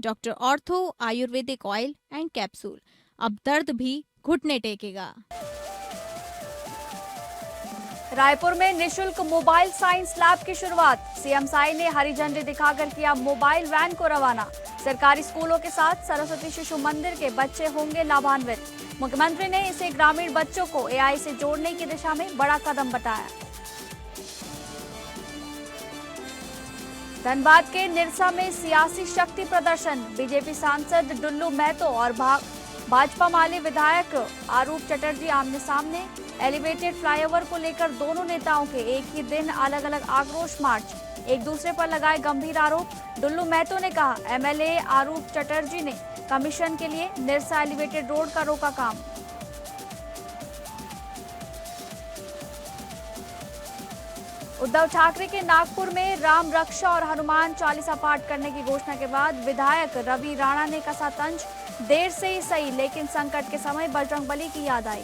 Doctor ortho Ayurvedic oil and capsule. अब दर्द भी घुटने टेकेगा। रायपुर में निशुल्क मोबाइल साइंस लैब की शुरुआत। सीएम साई ने हरी झंडी दिखाकर किया मोबाइल वैन को रवाना। सरकारी स्कूलों के साथ सरस्वती शिशु मंदिर के बच्चे होंगे लाभान्वित। मुख्यमंत्री ने इसे ग्रामीण बच्चों को एआई से जोड़ने की दिशा में बड़ा कदम बताया। धनबाद के निरसा में सियासी शक्ति प्रदर्शन। बीजेपी सांसद डुल्लू महतो और भाजपा माले विधायक आरूप चटर्जी आमने सामने। एलिवेटेड फ्लाईओवर को लेकर दोनों नेताओं के एक ही दिन अलग अलग आक्रोश मार्च। एक दूसरे पर लगाए गंभीर आरोप। डुल्लू महतो ने कहा, एमएलए आरूप चटर्जी ने कमीशन के लिए निरसा एलिवेटेड रोड का रोका काम। उद्धव ठाकरे के नागपुर में राम रक्षा और हनुमान चालीसा पाठ करने की घोषणा के बाद विधायक रवि राणा ने कसा तंज। देर से ही सही, लेकिन संकट के समय बजरंगबली की याद आई।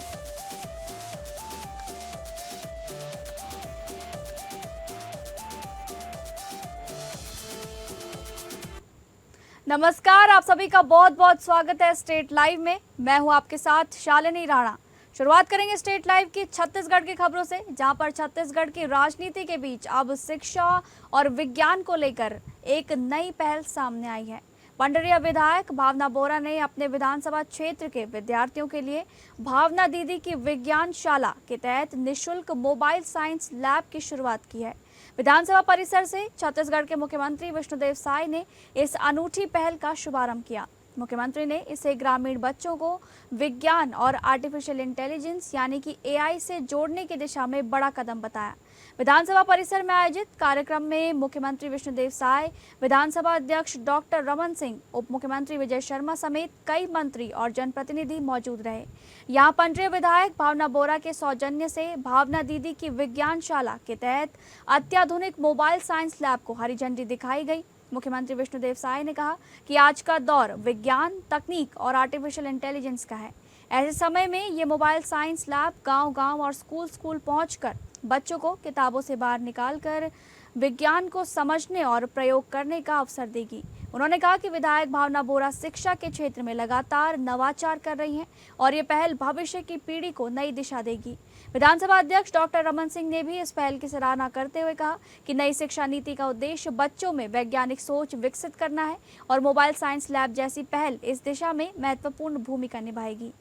नमस्कार, आप सभी का बहुत बहुत स्वागत है स्टेट लाइव में। मैं हूं आपके साथ शालिनी राणा। शुरुआत करेंगे स्टेट लाइव की छत्तीसगढ़ की खबरों से, जहां पर छत्तीसगढ़ की राजनीति के बीच अब शिक्षा और विज्ञान को लेकर एक नई पहल सामने आई है। पंडरिया विधायक भावना बोरा ने अपने विधानसभा क्षेत्र के विद्यार्थियों के लिए भावना दीदी की विज्ञान शाला के तहत निःशुल्क मोबाइल साइंस लैब की शुरुआत की है। विधानसभा परिसर से छत्तीसगढ़ के मुख्यमंत्री विष्णुदेव साय ने इस अनूठी पहल का शुभारंभ किया। मुख्यमंत्री ने इसे ग्रामीण बच्चों को विज्ञान और आर्टिफिशियल इंटेलिजेंस यानी कि एआई से जोड़ने की दिशा में बड़ा कदम बताया। विधानसभा परिसर में आयोजित कार्यक्रम में मुख्यमंत्री विष्णुदेव साय, विधानसभा अध्यक्ष डॉक्टर रमन सिंह, उप मुख्यमंत्री विजय शर्मा समेत कई मंत्री और जनप्रतिनिधि मौजूद रहे। यहाँ पंडरिया विधायक भावना बोरा के सौजन्य से भावना दीदी की विज्ञान शाला के तहत अत्याधुनिक मोबाइल साइंस लैब को हरी झंडी दिखाई गई। मुख्यमंत्री विष्णुदेव साय ने कहा कि आज का दौर विज्ञान, तकनीक और आर्टिफिशियल इंटेलिजेंस का है। ऐसे समय में ये मोबाइल साइंस लैब गांव-गांव और स्कूल-स्कूल पहुंचकर बच्चों को किताबों से बाहर निकालकर विज्ञान को समझने और प्रयोग करने का अवसर देगी। उन्होंने कहा कि विधायक भावना बोरा शिक्षा के क्षेत्र में लगातार नवाचार कर रही हैं और ये पहल भविष्य की पीढ़ी को नई दिशा देगी। विधानसभा अध्यक्ष डॉक्टर रमन सिंह ने भी इस पहल की सराहना करते हुए कहा कि नई शिक्षा नीति का उद्देश्य बच्चों में वैज्ञानिक सोच विकसित करना है और मोबाइल साइंस लैब जैसी पहल इस दिशा में महत्वपूर्ण भूमिका निभाएगी।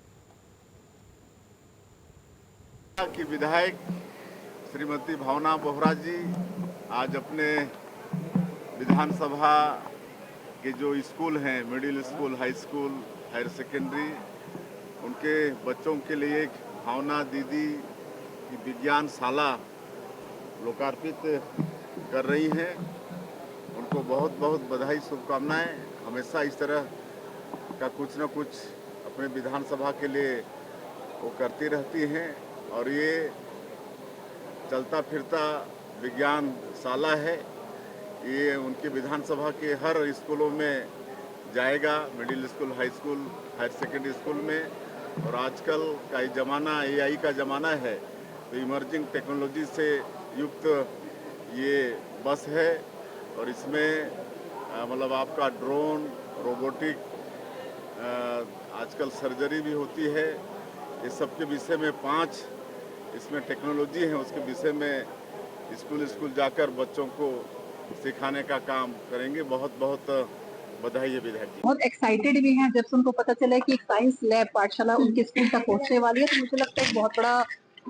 की विधायक श्रीमती भावना बोहरा जी आज अपने विधानसभा के जो स्कूल हैं, middle school, high school, higher secondary, उनके बच्चों के लिए एक भावना दीदी की विज्ञान शाला लोकार्पित कर रही हैं। उनको बहुत बहुत बधाई, शुभकामनाएं। हमेशा इस तरह का कुछ न कुछ अपने विधानसभा के लिए वो करती रहती हैं और ये चलता फिरता विज्ञान शाला है। ये उनके विधानसभा के हर स्कूलों में जाएगा, middle school, high school, higher secondary school में। और आजकल का ये ज़माना एआई का ज़माना है, तो इमर्जिंग टेक्नोलॉजी से युक्त ये बस है और इसमें मतलब आपका ड्रोन, रोबोटिक, आजकल सर्जरी भी होती है। ये सब के विषय में 5 इसमें टेक्नोलॉजी है, उसके विषय में स्कूल जाकर बच्चों को सिखाने का काम करेंगे। बहुत बहुत बधाई है विधायक जी। बहुत एक्साइटेड भी हैं जब से उनको पता चला है कि एक साइंस लैब पाठशाला उनके स्कूल तक पहुंचने वाली है, तो मुझे लगता है बहुत बड़ा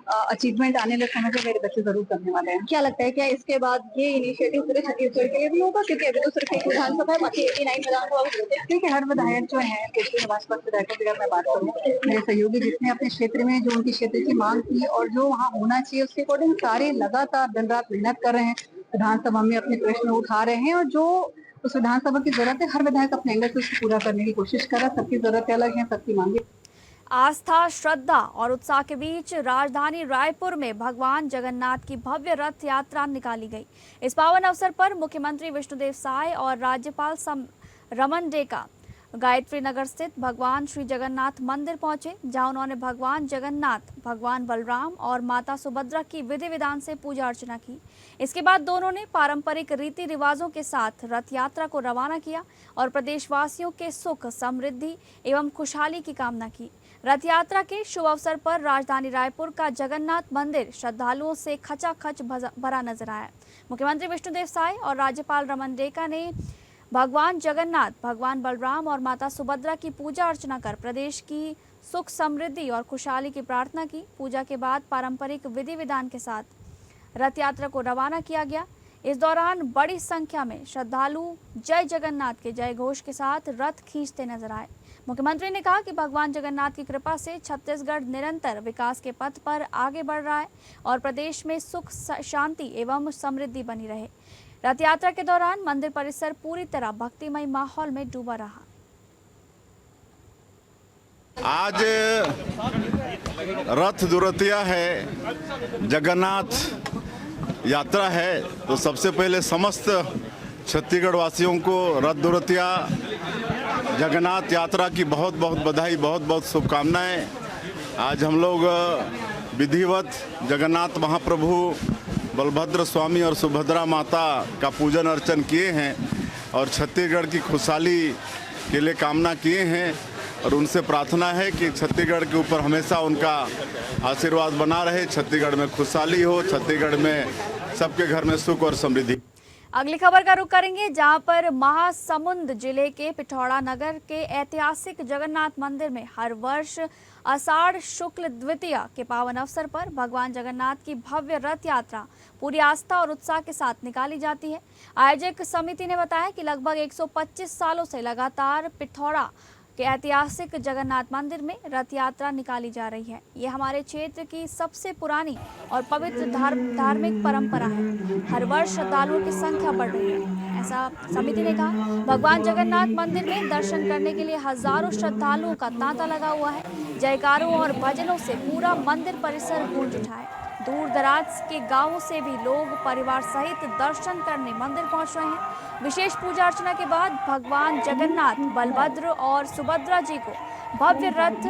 अचीवमेंट आने वाले समय में मेरे बच्चे जरूर करने वाले हैं। क्या लगता है क्या इसके बाद ये इनिशिएटिव पूरे छत्तीसगढ़ के लिए भी होगा, क्योंकि अभी तो सिर्फ एक विधानसभा है, बाकी 89 विधानसभा। ठीक है, हर विधायक जो है पिछले भाजपा विधायकों की अगर मैं बात करूँ, मेरे सहयोगी जितने अपने क्षेत्र में जो उनकी क्षेत्र की मांग थी और जो वहाँ होना चाहिए उसके अकॉर्डिंग सारे लगातार दिन रात मेहनत कर रहे हैं, विधानसभा में अपने प्रश्न उठा रहे हैं और जो उस विधानसभा की जरूरत है हर विधायक अपने एंगल से उसको पूरा करने की कोशिश कर रहा है। सबकी जरूरतें अलग हैं, सबकी मांगे। आस्था, श्रद्धा और उत्साह के बीच राजधानी रायपुर में भगवान जगन्नाथ की भव्य रथ यात्रा निकाली गई। इस पावन अवसर पर मुख्यमंत्री विष्णुदेव साय और राज्यपाल रमन डेका गायत्री नगर स्थित भगवान श्री जगन्नाथ मंदिर पहुंचे, जहां उन्होंने भगवान जगन्नाथ, भगवान बलराम और माता सुभद्रा की विधि विधान से पूजा अर्चना की। इसके बाद दोनों ने पारंपरिक रीति रिवाजों के साथ रथ यात्रा को रवाना किया और प्रदेशवासियों के सुख, समृद्धि एवं खुशहाली की कामना की। रथ यात्रा के शुभ अवसर पर राजधानी रायपुर का जगन्नाथ मंदिर श्रद्धालुओं से खचाखच भरा नजर आया। मुख्यमंत्री विष्णुदेव साय और राज्यपाल रमन रेखा ने भगवान जगन्नाथ, भगवान बलराम और माता सुभद्रा की पूजा अर्चना कर प्रदेश की सुख, समृद्धि और खुशहाली की प्रार्थना की। पूजा के बाद पारंपरिक विधि विधान के साथ रथ यात्रा को रवाना किया गया। इस दौरान बड़ी संख्या में श्रद्धालु जय जगन्नाथ के जय घोष के साथ रथ खींचते नजर आए। मुख्यमंत्री ने कहा कि भगवान जगन्नाथ की कृपा से छत्तीसगढ़ निरंतर विकास के पथ पर आगे बढ़ रहा है और प्रदेश में सुख, शांति एवं समृद्धि बनी रहे। रथ यात्रा के दौरान मंदिर परिसर पूरी तरह भक्तिमय माहौल में डूबा रहा। आज रथ दुरतिया है, जगन्नाथ यात्रा है, तो सबसे पहले समस्त छत्तीसगढ़ वासियों को रथ दुरतिया जगन्नाथ यात्रा की बहुत बहुत बधाई, बहुत बहुत शुभकामनाएं। आज हम लोग विधिवत जगन्नाथ महाप्रभु बलभद्र स्वामी और सुभद्रा माता का पूजन अर्चन किए हैं और छत्तीसगढ़ की खुशहाली के लिए कामना किए हैं और उनसे प्रार्थना है कि छत्तीसगढ़ के ऊपर हमेशा उनका आशीर्वाद बना रहे, छत्तीसगढ़ में खुशहाली हो, छत्तीसगढ़ में सबके घर में सुख और समृद्धि। अगली खबर का रुख करेंगे, जहां पर महासमुंद जिले के पिथौरा नगर के ऐतिहासिक जगन्नाथ मंदिर में हर वर्ष आषाढ़ शुक्ल द्वितीया के पावन अवसर पर भगवान जगन्नाथ की भव्य रथ यात्रा पूरी आस्था और उत्साह के साथ निकाली जाती है। आयोजक समिति ने बताया कि लगभग 125 सालों से लगातार पिथौरा के ऐतिहासिक जगन्नाथ मंदिर में रथ यात्रा निकाली जा रही है। ये हमारे क्षेत्र की सबसे पुरानी और पवित्र धार्मिक परंपरा है। हर वर्ष श्रद्धालुओं की संख्या बढ़ रही है, ऐसा समिति ने कहा। भगवान जगन्नाथ मंदिर में दर्शन करने के लिए हजारों श्रद्धालुओं का तांता लगा हुआ है। जयकारों और भजनों से पूरा मंदिर परिसर गूंज उठा है। दूर दराज के गांवों से भी लोग परिवार सहित दर्शन करने मंदिर पहुंच रहे हैं। विशेष पूजा अर्चना के बाद भगवान जगन्नाथ, बलभद्र और सुभद्रा जी को भव्य रथ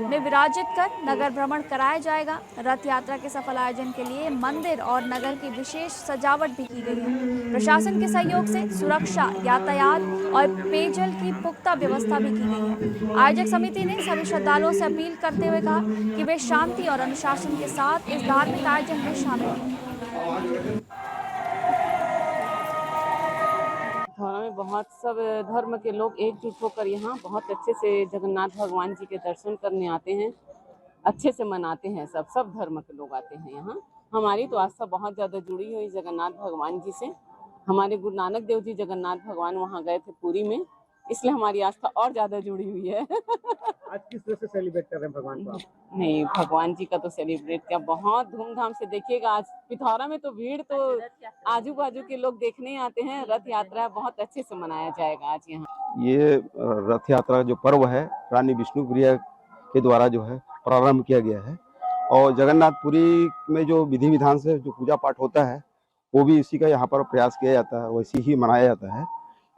में विराजित कर नगर भ्रमण कराया जाएगा। रथ यात्रा के सफल आयोजन के लिए मंदिर और नगर की विशेष सजावट भी की गई है। प्रशासन के सहयोग से सुरक्षा, यातायात और पेयजल की पुख्ता व्यवस्था भी की गई है। आयोजक समिति ने सभी श्रद्धालुओं से अपील करते हुए कहा कि वे शांति और अनुशासन के साथ इस धार्मिक आयोजन में शामिल हों। पिथौरा में बहुत सब धर्म के लोग एकजुट होकर यहाँ बहुत अच्छे से जगन्नाथ भगवान जी के दर्शन करने आते हैं, अच्छे से मनाते हैं। सब धर्म के लोग आते हैं यहाँ। हमारी तो आस्था बहुत ज़्यादा जुड़ी हुई जगन्नाथ भगवान जी से। हमारे गुरु नानक देव जी जगन्नाथ भगवान वहाँ गए थे पुरी में, इसलिए हमारी आस्था और ज़्यादा जुड़ी हुई है। आज किस तरह से सेलिब्रेट कर रहे हैं भगवान को? नहीं, भगवान जी का तो सेलिब्रेट किया बहुत धूमधाम से। देखिएगा आज पिथौरा में तो भीड़ तो आजू बाजू के लोग देखने आते हैं। रथ यात्रा बहुत अच्छे से मनाया जाएगा आज यहाँ। ये रथ यात्रा जो पर्व है रानी विष्णुप्रिया के द्वारा जो है प्रारंभ किया गया है और जगन्नाथपुरी में जो विधि विधान से जो पूजा पाठ होता है वो भी इसी का यहाँ पर प्रयास किया जाता है, वैसे ही मनाया जाता है।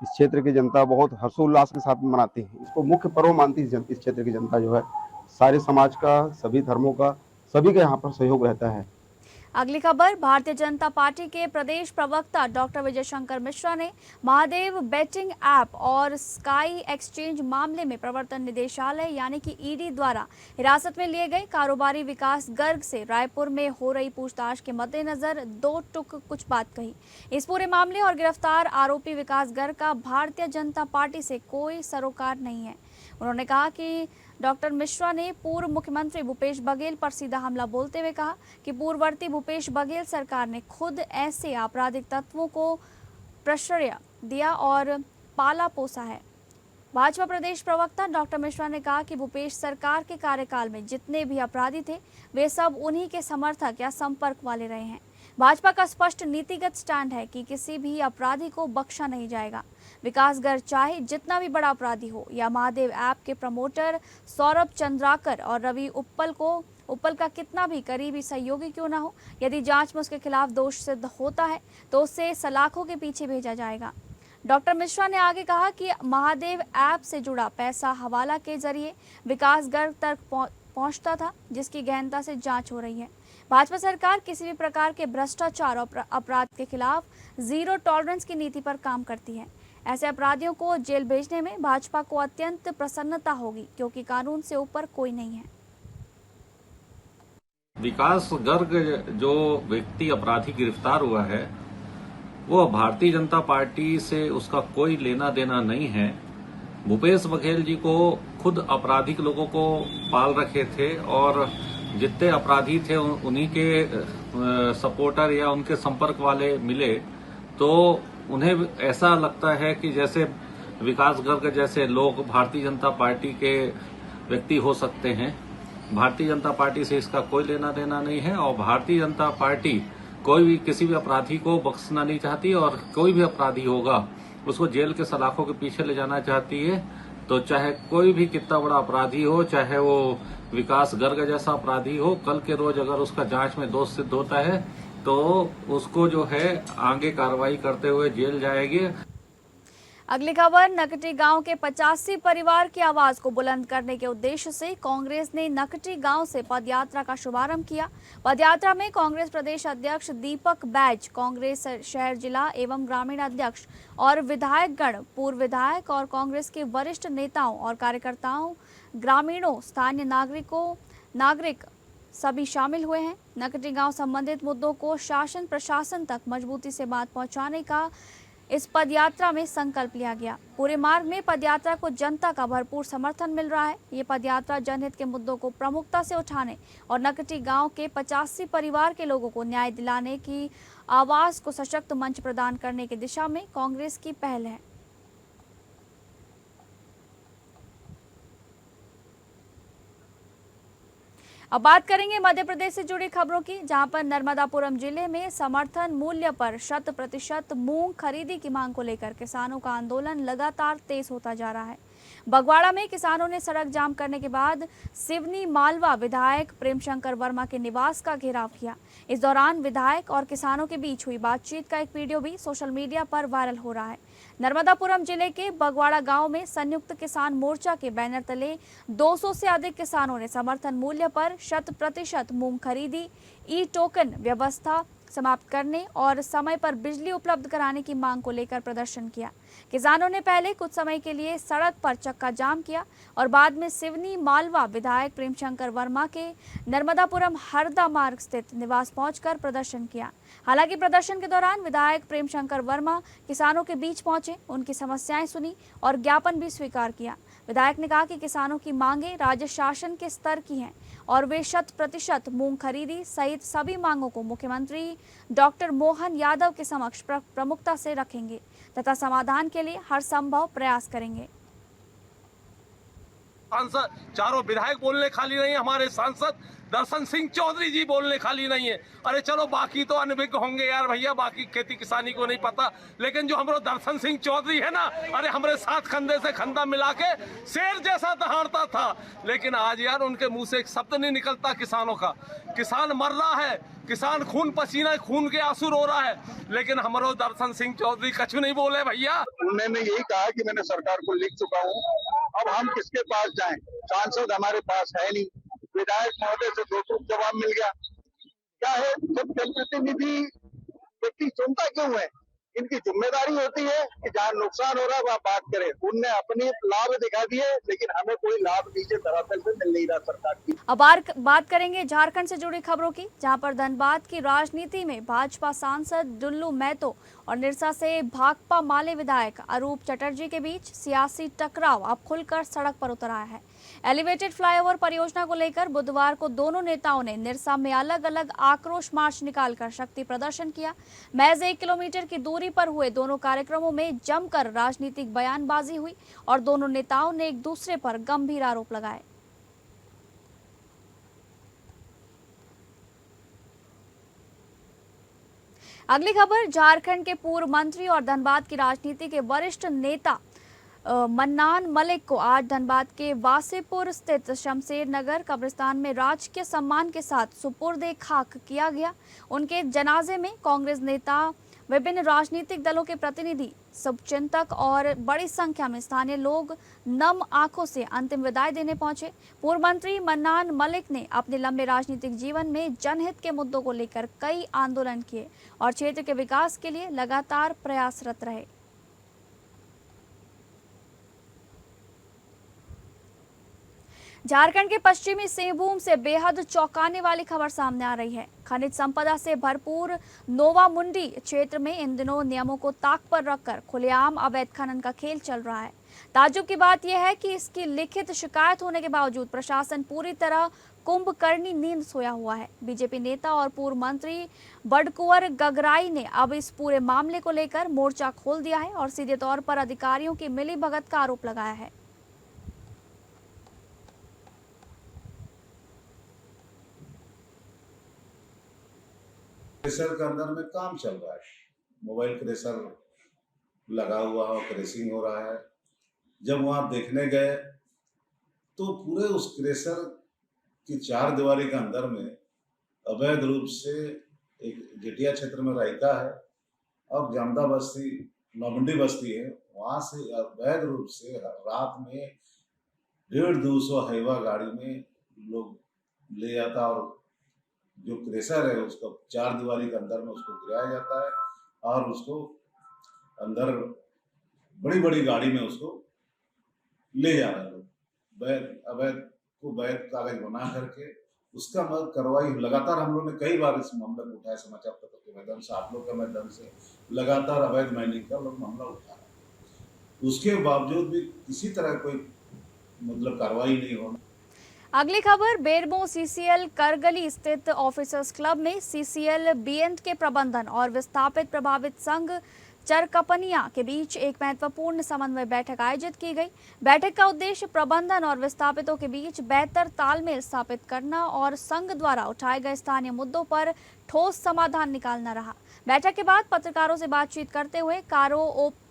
इस क्षेत्र की जनता बहुत हर्षोल्लास के साथ मनाती है, इसको मुख्य पर्व मानती है। इस क्षेत्र की जनता जो है सारे समाज का, सभी धर्मों का, सभी का यहाँ पर सहयोग रहता है। अगली खबर, भारतीय जनता पार्टी के प्रदेश प्रवक्ता डॉक्टर विजय शंकर मिश्रा ने महादेव बेटिंग ऐप और स्काई एक्सचेंज मामले में प्रवर्तन निदेशालय यानी कि ईडी द्वारा हिरासत में लिए गए कारोबारी विकास गर्ग से रायपुर में हो रही पूछताछ के मद्देनजर दो टुक कुछ बात कही। इस पूरे मामले और गिरफ्तार आरोपी विकास गर्ग का भारतीय जनता पार्टी से कोई सरोकार नहीं है। उन्होंने कहा कि डॉक्टर मिश्रा ने पूर्व मुख्यमंत्री भूपेश बघेल पर सीधा हमला बोलते हुए कहा कि पूर्ववर्ती भूपेश बघेल सरकार ने खुद ऐसे आपराधिक तत्वों को प्रश्रय दिया और पाला पोसा है। भाजपा प्रदेश प्रवक्ता डॉक्टर मिश्रा ने कहा कि भूपेश सरकार के कार्यकाल में जितने भी अपराधी थे वे सब उन्हीं के समर्थक या संपर्क वाले रहे हैं। भाजपा का स्पष्ट नीतिगत स्टैंड है कि किसी भी अपराधी को बख्शा नहीं जाएगा। विकास गर्ग चाहे जितना भी बड़ा अपराधी हो या महादेव ऐप के प्रमोटर सौरभ चंद्राकर और रवि उप्पल का कितना भी करीबी सहयोगी क्यों ना हो, यदि जांच में उसके खिलाफ दोष सिद्ध होता है तो उसे सलाखों के पीछे भेजा जाएगा। डॉक्टर मिश्रा ने आगे कहा कि महादेव ऐप से जुड़ा पैसा हवाला के जरिए विकास गर्ग तक पहुंचता था, जिसकी गहनता से जांच हो रही है। भाजपा सरकार किसी भी प्रकार के भ्रष्टाचार और अपराध के खिलाफ जीरो टॉलरेंस की नीति पर काम करती है। ऐसे अपराधियों को जेल भेजने में भाजपा को अत्यंत प्रसन्नता होगी, क्योंकि कानून से ऊपर कोई नहीं है। विकास गर्ग जो व्यक्ति अपराधी गिरफ्तार हुआ है वो भारतीय जनता पार्टी से उसका कोई लेना देना नहीं है। भूपेश बघेल जी को खुद आपराधिक लोगों को पाल रखे थे और जितने अपराधी थे उन्हीं के सपोर्टर या उनके संपर्क वाले मिले तो उन्हें ऐसा लगता है कि जैसे विकास गर्ग जैसे लोग भारतीय जनता पार्टी के व्यक्ति हो सकते हैं। भारतीय जनता पार्टी से इसका कोई लेना देना नहीं है और भारतीय जनता पार्टी कोई भी किसी भी अपराधी को बख्शना नहीं चाहती और कोई भी अपराधी होगा उसको जेल के सलाखों के पीछे ले जाना चाहती है। तो चाहे कोई भी कितना बड़ा अपराधी हो, चाहे वो विकास गर्ग जैसा अपराधी हो, कल के रोज अगर उसका जांच में दोष सिद्ध होता है तो उसको जो है आगे कार्रवाई करते हुए जेल जाएगी। अगली खबर, नकटी गांव के 85 परिवार की आवाज को बुलंद करने के उद्देश्य से कांग्रेस ने नकटी गांव से पदयात्रा का शुभारंभ किया। पदयात्रा में कांग्रेस प्रदेश अध्यक्ष दीपक बैज, कांग्रेस शहर जिला एवं ग्रामीण अध्यक्ष और विधायकगण, पूर्व विधायक और कांग्रेस के वरिष्ठ नेताओं और कार्यकर्ताओं, ग्रामीणों, स्थानीय नागरिक सभी शामिल हुए हैं। नकटी गांव संबंधित मुद्दों को शासन प्रशासन तक मजबूती से बात पहुंचाने का इस पदयात्रा में संकल्प लिया गया। पूरे मार्ग में पदयात्रा को जनता का भरपूर समर्थन मिल रहा है। ये पदयात्रा जनहित के मुद्दों को प्रमुखता से उठाने और नकटी गांव के 85 परिवार के लोगों को न्याय दिलाने की आवाज को सशक्त मंच प्रदान करने की दिशा में कांग्रेस की पहल है। अब बात करेंगे मध्य प्रदेश से जुड़ी खबरों की, जहां पर नर्मदापुरम जिले में समर्थन मूल्य पर 100% मूंग खरीदी की मांग को लेकर किसानों का आंदोलन लगातार तेज होता जा रहा है। बगवाड़ा में किसानों ने सड़क जाम करने के बाद सिवनी मालवा विधायक प्रेमशंकर वर्मा के निवास का घेराव किया। इस दौरान विधायक और किसानों के बीच हुई बातचीत का एक वीडियो भी सोशल मीडिया पर वायरल हो रहा है। नर्मदापुरम जिले के बगवाड़ा गांव में संयुक्त किसान मोर्चा के बैनर तले 200 से अधिक किसानों ने समर्थन मूल्य पर 100% मूंग खरीदी, ई टोकन व्यवस्था समाप्त करने और समय पर बिजली उपलब्ध कराने की मांग को लेकर प्रदर्शन किया। किसानों ने पहले कुछ समय के लिए सड़क पर चक्का जाम किया और बाद में सिवनी मालवा विधायक प्रेमशंकर वर्मा के नर्मदापुरम हरदा मार्ग स्थित निवास पहुंचकर प्रदर्शन किया। हालांकि प्रदर्शन के दौरान विधायक प्रेमशंकर वर्मा किसानों के बीच पहुंचे, उनकी समस्याएं सुनी और ज्ञापन भी स्वीकार किया। विधायक ने कहा कि किसानों की मांगे राज्य शासन के स्तर की हैं और वे 100% मूंग खरीदी सहित सभी मांगों को मुख्यमंत्री डॉक्टर मोहन यादव के समक्ष प्रमुखता से रखेंगे तथा समाधान के लिए हर संभव प्रयास करेंगे। सांसद चारों विधायक बोलने खाली नहीं, हमारे सांसद दर्शन सिंह चौधरी जी बोलने खाली नहीं है। अरे चलो बाकी तो अनभिज्ञ होंगे यार भैया, बाकी खेती किसानी को नहीं पता, लेकिन जो हमारे दर्शन सिंह चौधरी है ना, अरे हमारे साथ कंधे से कंधा मिला के शेर जैसा दहाड़ता था, लेकिन आज यार उनके मुंह से एक शब्द नहीं निकलता किसानों का। किसान मर रहा है, किसान खून पसीना खून के आंसू रो रहा है, लेकिन हमारे दर्शन सिंह चौधरी कछु नहीं बोले भैया। मैंने यही कहा कि मैंने सरकार को लिख चुका हूँ, अब हम किसके पास जाएं? सांसद हमारे पास है नहीं, विधायक महोदय से 2 टूक जवाब मिल गया। क्या है, जब जनप्रतिनिधि व्यक्ति सुनता क्यों है? इनकी जिम्मेदारी होती है कि जहाँ नुकसान हो रहा है वहाँ बात करें। उनने अपने लाभ दिखा दिए, लेकिन हमें कोई लाभ नीचे धरातल पे मिल नहीं रहा सरकार की। अब बात करेंगे झारखंड से जुड़ी खबरों की, जहां पर धनबाद की राजनीति में भाजपा सांसद डुल्लू महतो और निरसा से भाकपा माले विधायक अरूप चटर्जी के बीच सियासी टकराव अब खुलकर सड़क पर उतर आया है। एलिवेटेड फ्लाईओवर परियोजना को लेकर बुधवार को दोनों नेताओं ने निरसा में अलग अलग आक्रोश मार्च निकालकर शक्ति प्रदर्शन किया। महज 1 किलोमीटर की दूरी पर हुए दोनों कार्यक्रमों में जमकर राजनीतिक बयानबाजी हुई और दोनों नेताओं ने एक दूसरे पर गंभीर आरोप लगाए। अगली खबर, झारखंड के पूर्व मंत्री और धनबाद की राजनीति के वरिष्ठ नेता मन्नान मलिक को आज धनबाद के वासेपुर स्थित शमशेर नगर कब्रिस्तान में राजकीय सम्मान के साथ सुपुर्द खाक किया गया। उनके जनाजे में कांग्रेस नेता, विभिन्न राजनीतिक दलों के प्रतिनिधि शुभचिंतक और बड़ी संख्या में स्थानीय लोग नम आंखों से अंतिम विदाई देने पहुंचे। पूर्व मंत्री मन्नान मलिक ने अपने लंबे राजनीतिक जीवन में जनहित के मुद्दों को लेकर कई आंदोलन किए और क्षेत्र के विकास के लिए लगातार प्रयासरत रहे। झारखंड के पश्चिमी सिंहभूम से बेहद चौंकाने वाली खबर सामने आ रही है। खनिज संपदा से भरपूर नोवामुंडी क्षेत्र में इन दिनों नियमों को ताक पर रखकर खुलेआम अवैध खनन का खेल चल रहा है। ताज्जुब की बात यह है कि इसकी लिखित शिकायत होने के बावजूद प्रशासन पूरी तरह कुंभकर्णी नींद सोया हुआ है। बीजेपी नेता और पूर्व मंत्री बडकुंवर गगराई ने अब इस पूरे मामले को लेकर मोर्चा खोल दिया है और सीधे तौर पर अधिकारियों की मिलीभगत का आरोप लगाया है। क्रेशर के अंदर में काम चल रहा है, मोबाइल क्रेशर लगा हुआ और क्रेशिंग हो रहा है। जब वहां देखने गए तो पूरे उस क्रेशर की चार दीवारी के अंदर में अवैध रूप से एक जेटिया क्षेत्र में रायता है और जामदा बस्ती नौमुंडी बस्ती है, वहां से अवैध रूप से रात में 150-200 हाईवा गाड़ी में लोग ले जाता और जो क्रेशर है उसको चार दीवारी के अंदर में उसको गिराया जाता है और उसको अंदर बड़ी बड़ी गाड़ी में उसको ले जा रहे लोग अवैध को वैध कागज बना करके उसका कार्रवाई लगातार हम लोग ने कई बार इस मामले को उठाया, समाचार पत्र के माध्यम से, आप लोग के माध्यम से लगातार अवैध माइनिंग का लोग मामला उठा रहे। उसके बावजूद भी किसी तरह कोई मतलब कार्रवाई नहीं होना। अगली खबर बेरमो सीसीएल करगली स्थित ऑफिसर्स क्लब में सीसीएल बीएंड के प्रबंधन और विस्थापित प्रभावित संघ चरकपनिया के बीच एक महत्वपूर्ण समन्वय बैठक आयोजित की गई। बैठक का उद्देश्य प्रबंधन और विस्थापितों के बीच बेहतर तालमेल स्थापित करना और संघ द्वारा उठाए गए स्थानीय मुद्दों पर ठोस समाधान निकालना रहा। बैठक के बाद पत्रकारों से बातचीत करते हुए कारो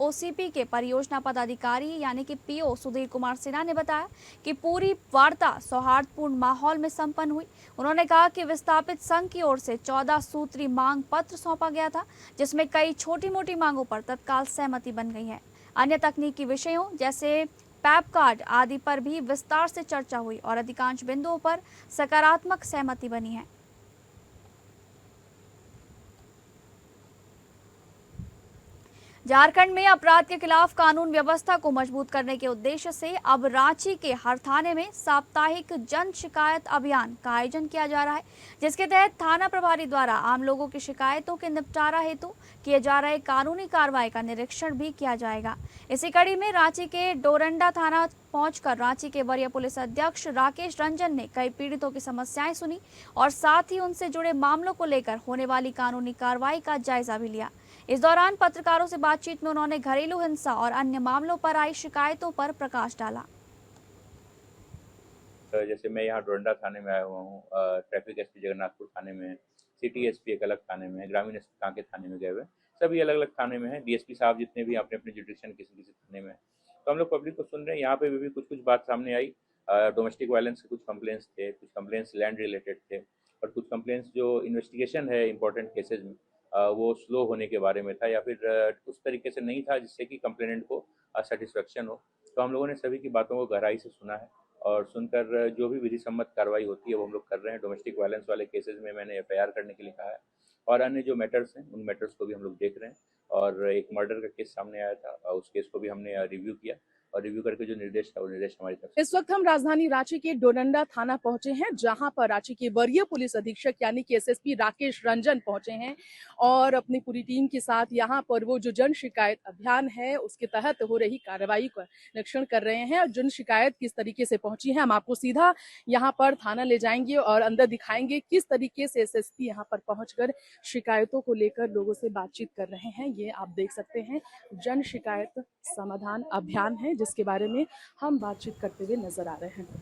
ओसीपी के परियोजना पदाधिकारी यानी कि पीओ सुधीर कुमार सिन्हा ने बताया कि पूरी वार्ता सौहार्दपूर्ण माहौल में संपन्न हुई। उन्होंने कहा कि विस्थापित संघ की ओर से 14 सूत्री मांग पत्र सौंपा गया था, जिसमें कई छोटी मोटी मांगों पर तत्काल सहमति बन गई है। अन्य तकनीकी विषयों जैसे पैप कार्ड आदि पर भी विस्तार से चर्चा हुई और अधिकांश बिंदुओं पर सकारात्मक सहमति बनी है। झारखंड में अपराध के खिलाफ कानून व्यवस्था को मजबूत करने के उद्देश्य से अब रांची के हर थाने में साप्ताहिक जन शिकायत अभियान का आयोजन किया जा रहा है, जिसके तहत थाना प्रभारी द्वारा आम लोगों की शिकायतों के निपटारा हेतु किए जा रहे कानूनी कार्रवाई का निरीक्षण भी किया जाएगा। इसी कड़ी में रांची के डोरंडा थाना पहुंचकर रांची के वरीय पुलिस अधीक्षक राकेश रंजन ने कई पीड़ितों की समस्याएं सुनी और साथ ही उनसे जुड़े मामलों को लेकर होने वाली कानूनी कार्रवाई का जायजा भी लिया। इस दौरान पत्रकारों से बातचीत में उन्होंने घरेलू हिंसा और अन्य मामलों पर आई शिकायतों पर प्रकाश डाला। जैसे मैं यहाँ डोरंडा थाने में आया हुआ हूँ, ट्रैफिक एसपी जगन्नाथपुर थाने में है, सिटी एसपी एक अलग थाने में है, ग्रामीण एसपी कांके थाने में गए हुए, सभी अलग अलग थाने में है। डीएसपी साहब जितने भी अपने अपने जुडिक्शन किसी किसी थाने में है। तो हम लोग पब्लिक को सुन रहे हैं। यहाँ पे भी कुछ बात सामने आई। डोमेस्टिक वायलेंस के कुछ कंप्लेंट्स थे, कुछ कंप्लेंट्स लैंड रिलेटेड थे और कुछ कंप्लेंट्स जो इन्वेस्टिगेशन है इंपॉर्टेंट केसेज में वो स्लो होने के बारे में था या फिर उस तरीके से नहीं था जिससे कि कंप्लेनेंट को सेटिस्फेक्शन हो। तो हम लोगों ने सभी की बातों को गहराई से सुना है और सुनकर जो भी विधि सम्मत कार्रवाई होती है वो हम लोग कर रहे हैं। डोमेस्टिक वायलेंस वाले केसेज में मैंने एफआईआर करने के लिए कहा है और अन्य जो मैटर्स हैं उन मैटर्स को भी हम लोग देख रहे हैं। और एक मर्डर का केस सामने आया था, उस केस को भी हमने रिव्यू किया और रिव्यू करके जो निर्देश था वो निर्देश हमारी तरफ। इस वक्त हम राजधानी रांची के डोरंडा थाना पहुंचे हैं, जहां पर रांची के वरीय पुलिस अधीक्षक यानी कि एसएसपी राकेश रंजन पहुंचे हैं और अपनी पूरी टीम के साथ यहां पर वो जो जन शिकायत अभियान है उसके तहत हो रही कार्रवाई का निरीक्षण कर रहे हैं और जन शिकायत किस तरीके से पहुंची है हम आपको सीधा यहाँ पर थाना ले जाएंगे और अंदर दिखाएंगे किस तरीके से एसएसपी यहाँ पर पहुंचकर शिकायतों को लेकर लोगों से बातचीत कर रहे हैं। ये आप देख सकते हैं जन शिकायत समाधान अभियान है जिसके बारे में हम बातचीत करते हुए नजर आ रहे हैं।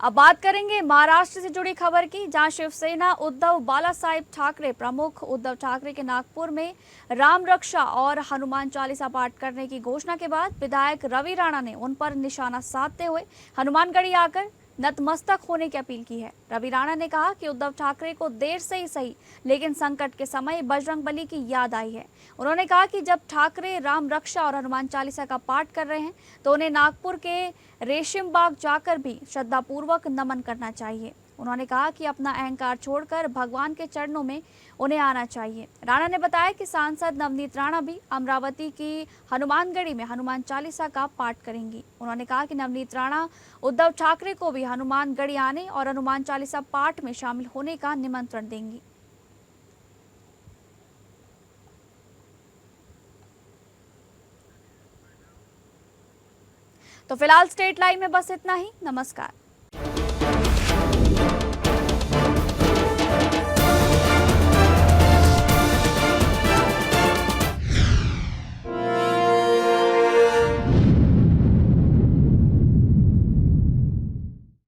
अब बात करेंगे महाराष्ट्र से जुड़ी खबर की, जहां शिवसेना उद्धव बालासाहेब ठाकरे प्रमुख उद्धव ठाकरे के नागपुर में राम रक्षा और हनुमान चालीसा पाठ करने की घोषणा के बाद विधायक रवि राणा ने उन पर निशाना साधते हुए हनुमानगढ़ी आकर नतमस्तक होने की अपील की है। रवि राणा ने कहा कि उद्धव ठाकरे को देर से ही सही लेकिन संकट के समय बजरंगबली की याद आई है। उन्होंने कहा कि जब ठाकरे राम रक्षा और हनुमान चालीसा का पाठ कर रहे हैं तो उन्हें नागपुर के रेशिम बाग जाकर भी श्रद्धापूर्वक नमन करना चाहिए। उन्होंने कहा कि अपना अहंकार छोड़कर भगवान के चरणों में उन्हें आना चाहिए। राणा ने बताया कि सांसद नवनीत राणा भी अमरावती की हनुमानगढ़ी में हनुमान चालीसा का पाठ करेंगी। उन्होंने कहा कि नवनीत राणा उद्धव ठाकरे को भी हनुमानगढ़ी आने और हनुमान चालीसा पाठ में शामिल होने का निमंत्रण देंगी। तो फिलहाल स्टेट लाइव में बस इतना ही। नमस्कार।